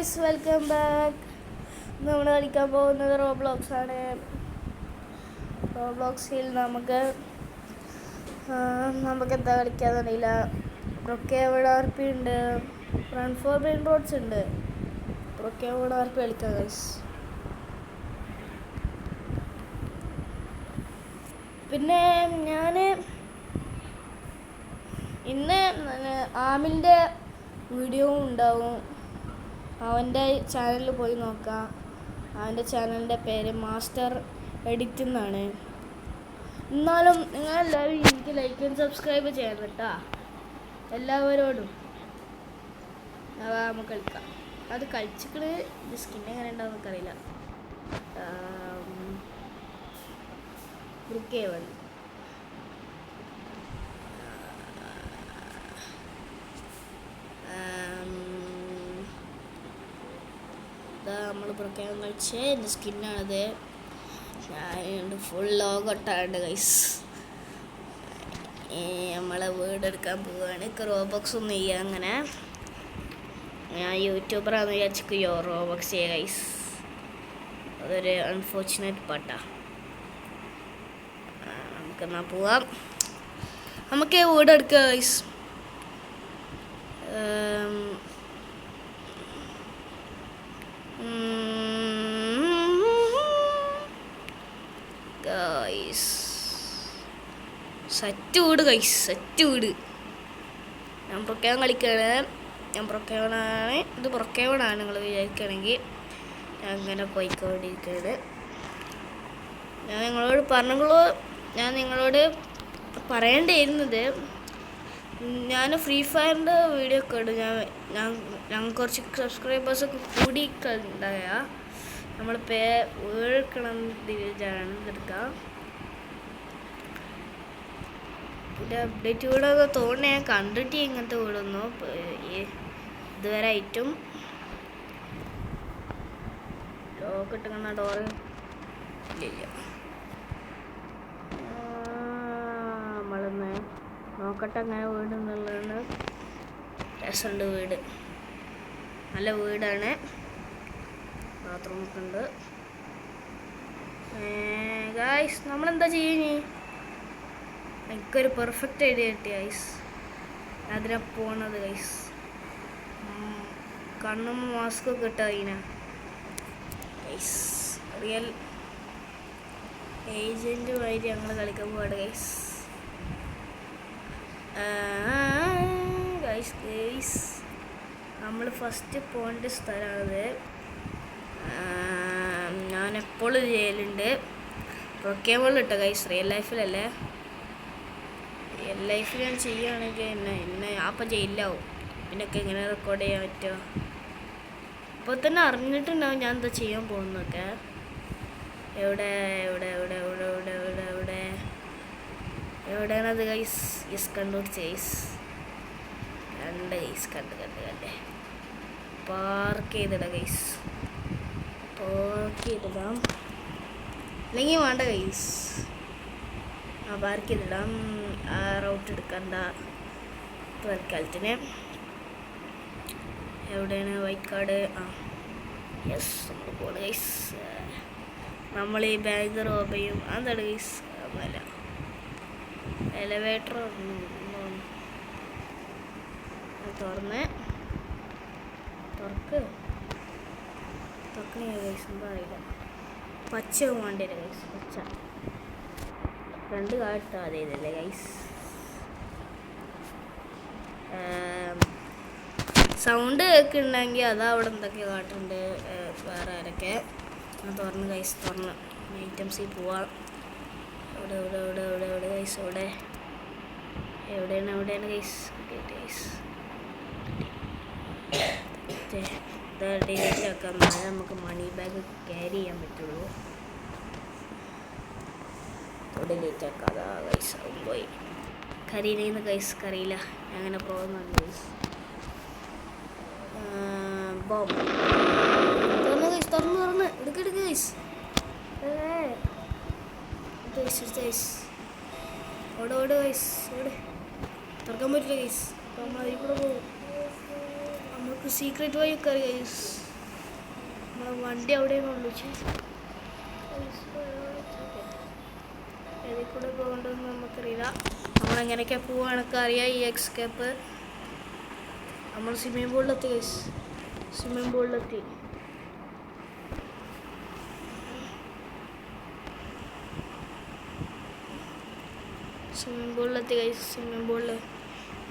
Guys, welcome back. നമ്മൾ കളിക്കാൻ പോകുന്നത് റോബ്ലോക്സ് ആണ്. റോബ്ലോക്സിൽ നമുക്ക് എന്താ കളിക്കാന്നറിയില്ല. പ്രൊക്കേവഡ് RP ഉണ്ട്, റൺ ഫോർ മെയിൻ റോഡ്സ് ഉണ്ട്. പ്രൊക്കേവഡ് RP കളിക്കാം ഗൈസ്. പിന്നെ ഞാൻ ഇന്ന് ആമിൻ്റെ വീഡിയോ ഉണ്ടാവും. അവൻ്റെ ചാനലിൽ പോയി നോക്കാം. അവൻ്റെ ചാനലിൻ്റെ പേര് മാസ്റ്റർ എഡിറ്റ് എന്നാണ്. എന്നാലും നിങ്ങളെല്ലാവരും എനിക്ക് ലൈക്ക് ആൻഡ് സബ്സ്ക്രൈബ് ചെയ്യണം കേട്ടോ, എല്ലാവരോടും. നമുക്ക് കളിക്കാം. അത് കളിച്ചിട്ട് സ്കിൻ എങ്ങനെ ഉണ്ടാവും എനിക്കറിയില്ല. ബ്രൂക്കേവൺ നമ്മൾ ബ്രൂക്കേവൺ കളിച്ച് എൻ്റെ സ്കിന്നാണത്. ഞാൻ ഫുൾ ലോഗൊട്ടാണ്ട് ഗൈസ്. നമ്മളെ വീടെടുക്കാൻ പോവുകയാണ്. റോബോക്സ് ഒന്നും ചെയ്യുക. അങ്ങനെ ഞാൻ യൂട്യൂബറാന്ന് വിചാരിച്ചിരിക്കുകയോ റോബോക്സ് ചെയ്യുക ഗൈസ്. അതൊരു അൺഫോർച്ചുനേറ്റ് പാട്ടാ. നമുക്കെന്നാ പോവാം. നമുക്ക് വീടെടുക്കുക ഗൈസ്. സെറ്റ് വീട് ഗൈസ്, സെറ്റ് വീട്. ഞാൻ പ്രൊക്കേവൺ കളിക്കുകയാണ്. ഇത് പ്രൊക്കേവണാണ് നിങ്ങൾ വിചാരിക്കുകയാണെങ്കിൽ. ഞാൻ അങ്ങനെ പോയിക്കൊണ്ടിരിക്കുകയാണ്. ഞാൻ നിങ്ങളോട് പറയേണ്ടിയിരുന്നത്, ഞാൻ ഫ്രീ ഫയറിൻ്റെ വീഡിയോ ഒക്കെ ഇടും. ഞാൻ കുറച്ച് സബ്സ്ക്രൈബേഴ്സൊക്കെ കൂടിയിട്ടുണ്ടായ നമ്മൾ വീഴക്കണം ഇതെടുക്കാം. പിന്നെ അപ്ഡേറ്റ് വീടൊക്കെ തോന്നുന്നു. ഞാൻ കണ്ടിട്ട് ഇങ്ങനത്തെ വീടൊന്നും ഇതുവരെ ആയിട്ടും. ലോക്ക് ഇട്ടുന്ന ഡോറ് ഇല്ല. നമ്മളൊന്ന് നോക്കട്ടെ അങ്ങനെ വീട് എന്നുള്ളതാണ്. രസമുണ്ട് വീട്, നല്ല വീടാണ്. ബാത്റൂമൊക്കെ ഉണ്ട് ഗൈസ്. നമ്മളെന്താ ചെയ്യുന്നേ? എനിക്കൊരു പെർഫെക്റ്റ് ഐഡിയ കിട്ടി ഗൈസ്. അതിനാ പോണത് ഗൈസ്. കണ്ണും മാസ്കൊക്കെ ഇട്ട അതിനാ ഗൈസ്. റിയൽ ഏജൻറ്റുമായിട്ട് ഞങ്ങൾ കളിക്കാൻ പോവാണ് ഗൈസ്. ഗൈസ് നമ്മൾ ഫസ്റ്റ് പോകേണ്ട സ്ഥലമാണത്. ഞാൻ എപ്പോഴും ചെയ്യലുണ്ട്. പ്രൊക്കേബിൾ ഇട്ടോ ഗൈസ്. റിയൽ ലൈഫിലല്ലേ. റിയൽ ലൈഫിൽ ഞാൻ ചെയ്യുകയാണെങ്കിൽ എന്നെ അപ്പം ജയിലാവും. പിന്നൊക്കെ എങ്ങനെ റെക്കോർഡ് ചെയ്യാൻ പറ്റുമോ? ഇപ്പോൾ തന്നെ അറിഞ്ഞിട്ടുണ്ടാവും ഞാൻ എന്താ ചെയ്യാൻ പോകുന്നതൊക്കെ. എവിടെയാണത് ഗൈസ്? യെസ്, കണ്ടുപിടിച്ച് ഗൈസ്. കണ്ട് ഗൈസ്, കണ്ട് പാർക്ക് ചെയ്തിടാം ഗൈസ്. പാർക്ക് ചെയ്തിടാം, അല്ലെങ്കിൽ വേണ്ട ഗൈസ്. പാർക്ക് ചെയ്തിടാം. ആ റൗട്ട് എടുക്കണ്ട തൽക്കാലത്തിന്. എവിടെയാണ് വൈക്കാട്? യെസ്, നമ്മൾ പോണ ഗൈസ്. നമ്മൾ ഈ ബാങ്ക് റോബ് ചെയ്യും. അതാണ് ഗൈസ്. അല്ല, എലവേറ്റർ തുറക്കണേ ഗൈസ്. എന്താ അറിയില്ല. പച്ച വേണ്ടി വരും ഗൈസ്. പച്ച രണ്ട് കാട്ട് അതേ ഇതല്ലേ ഗൈസ്. സൗണ്ട് കേൾക്കുന്നുണ്ടെങ്കിൽ അതാ അവിടെ എന്തൊക്കെ കാട്ടുണ്ട്. വേറെ ആരൊക്കെ. ഞാൻ തുറന്ന് ഗൈസ്, തുറന്ന് ഐറ്റംസിൽ പോവാം. ഇവിടെ ഗൈസ്. എവിടെയാണ് ഗൈസ്? ഗൈസ് ഡിലീറ്റ് ആക്കാം. എന്നാലേ നമുക്ക് മണി ബാഗ് ക്യാരി ചെയ്യാൻ പറ്റുള്ളൂ. ഡിലീറ്റ് ആക്കാം. അതാ ഗൈസ് പോയി. കറിയിലേന്ന് ഗൈസ്. കറിയില്ല, അങ്ങനെ പോകുന്നുണ്ട് ഗൈസ്. തുറന്ന് എടുക്കെടുക്ക ഗൈസ്. ഓട് ഗൈസ്, ഓട്. തുറക്കാൻ പറ്റില്ല ഗൈസ്. നമ്മൾ അതിൽ കൂടെ പോകും. നമുക്ക് സീക്രട്ട് വഴി കയറി ഗൈസ്. നമ്മളെ വണ്ടി അവിടെയുള്ളൂ. ഇതിൽ കൂടെ പോകേണ്ടതെന്ന് നമുക്കറിയില്ല. നമ്മളെങ്ങനെയൊക്കെ പോവാനൊക്കെ അറിയാം. ഈ എക്സ്കേപ്പ് നമ്മൾ സ്വിമ്മിംഗ് പൂളിലെത്തി. സ്വിമ്മിംഗ് പൂളിലെത്തി. സ്വിമ്മിംഗ് പൂളിൽ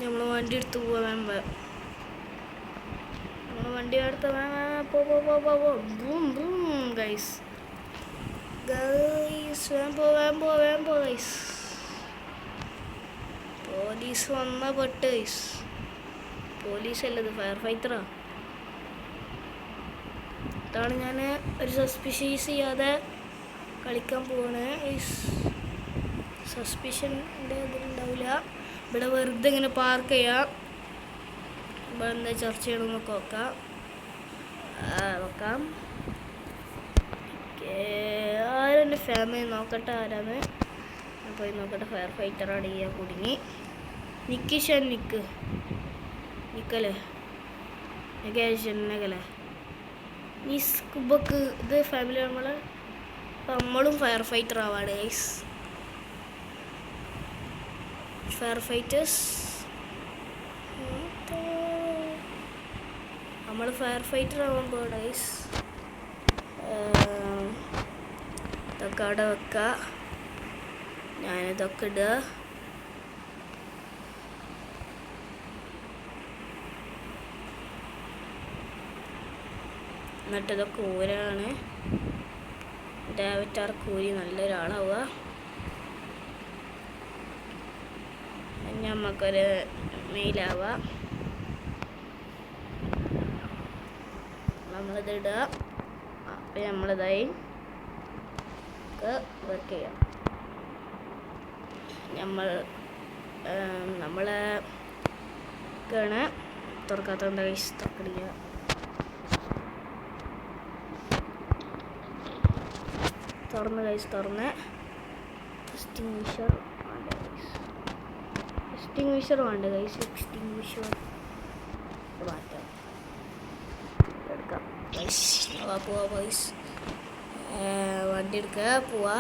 നമ്മൾ വണ്ടി എടുത്ത് പോകാൻ നമ്മൾ വണ്ടി എടുത്ത് ഗൈസ് വേഗം പോ ഗൈസ്. പോലീസ് വന്ന പെട്ട് ഗൈസ്. പോലീസല്ലത്, ഫയർ ഫൈറ്ററാ. അതാണ് ഞാൻ ഒരു സസ്പിഷ്യസ് ചെയ്യാതെ കളിക്കാൻ പോവാണ് ഗൈസ്. സസ്പിഷൻ്റെ ഇതിലുണ്ടാവില്ല. ഇവിടെ വെറുതെ ഇങ്ങനെ പാർക്ക് ചെയ്യാം. ഇവിടെ എന്താ ചർച്ച ചെയ്യണമെന്നൊക്കെ നോക്കാം. ആരെൻ്റെ ഫാമിലി നോക്കട്ടെ ആരാന്ന്. ഞാൻ പോയി നോക്കട്ടെ. ഫയർ ഫൈറ്ററാണ് ചെയ്യാൻ കുടുങ്ങി. നിക്കല്ലേ നഗല്ലേ കുബക്ക് ഇത് ഫാമിലി നമ്മളും ഫയർ ഫൈറ്റർ ആവാണ് ഗൈസ്. ഫയർ ഫൈറ്റേഴ്സ് നമ്മൾ ഫയർ ഫൈറ്റർ ആവുമ്പോൾ ഗൈസ് ഇതൊക്കെ അവിടെ വെക്കുക. ഞാനിതൊക്കെ ഇടുക. എന്നിട്ട് ഇതൊക്കെ ഊരാണ്. ഡേവിറ്റാർ കൂരി നല്ലൊരാളാവുക. നമുക്കൊരു മെയിലാവുക. നമ്മളിത് ഇടുക. അപ്പം നമ്മളിതായി വർക്ക് ചെയ്യാം. നമ്മളെ തുറക്കാത്ത എന്താ കഴിച്ച് തുറക്കടിക്കുക. തുറന്ന് എക്സ്റ്റിങ്വിഷർ വേണ്ട ഗൈസ്. എക്സ്റ്റിങ്വിഷർ മാറ്റാം. എടുക്കാം പോവാ ഗൈസ്. വണ്ടി എടുക്കുക പോവാ.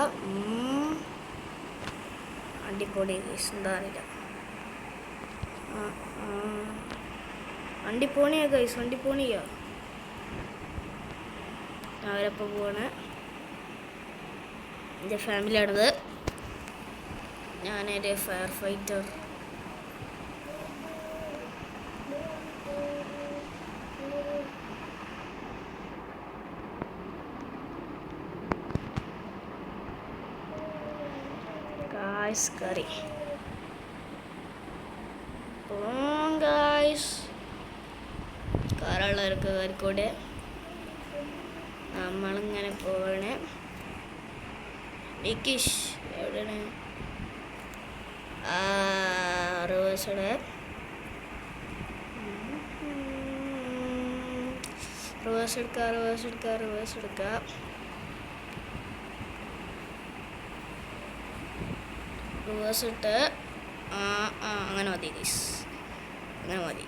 വണ്ടി പോണി ഗൈസ്. എന്താ അറിയില്ല. വണ്ടി പോണിയാ ഗൈസ്. വണ്ടി പോണിയാ. അവരപ്പോൾ പോവാണ്. എൻ്റെ ഫാമിലിയാണിത്. ഞാനൊരു ഫയർ ഫൈറ്റർ. കറി കാറുള്ളവർക്ക് കയറിക്കൂടെ. നമ്മളിങ്ങനെ പോവാണ്. വിക്കിഷ് എവിടെയാണ്? റിവേഴ്സ് എടുക്കുക. റിവേഴ്സ് ഇട്ട് അങ്ങനെ മതി ഗൈസ്. അങ്ങനെ മതി.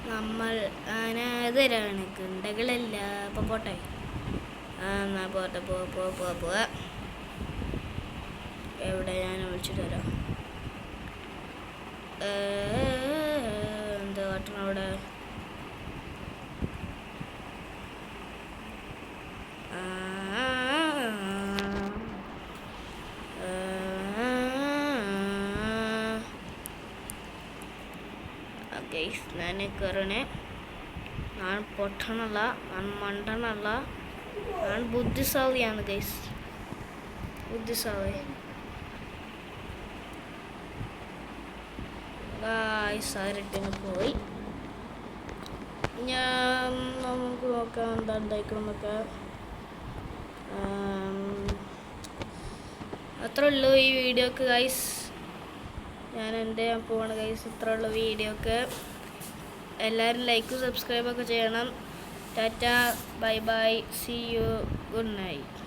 നമ്മൾ അനേതരാണ് ഗുണ്ടകളല്ല. അപ്പം പോട്ടെ. എന്നാ പോട്ടെ. പോവാ. എവിടെ ഞാൻ വിളിച്ചിട്ട് വരാം. എന്താ കാട്ടണം അവിടെ? ഗൈസ് ഞാൻ കയറണേ. ഞാൻ പൊട്ടണല്ല, ഞാൻ മണ്ടനല്ല, ഞാൻ ബുദ്ധിശാലിയാണ് ഗൈസ്. ബുദ്ധിശാലി ഗൈസ്. പോയി. നമുക്ക് നോക്കാം എന്താ ഉണ്ടായിക്കണമെന്നൊക്കെ. അത്രേ ഉള്ളൂ ഈ വീഡിയോക്ക് ഗൈസ്. ഞാൻ പോവാണ് ഗൈസ്. ഇത്ര ഉള്ള വീഡിയോക്ക്. എല്ലാവരും ലൈക്കും സബ്സ്ക്രൈബൊക്കെ ചെയ്യണം. ടാറ്റ, bye, see you, good night.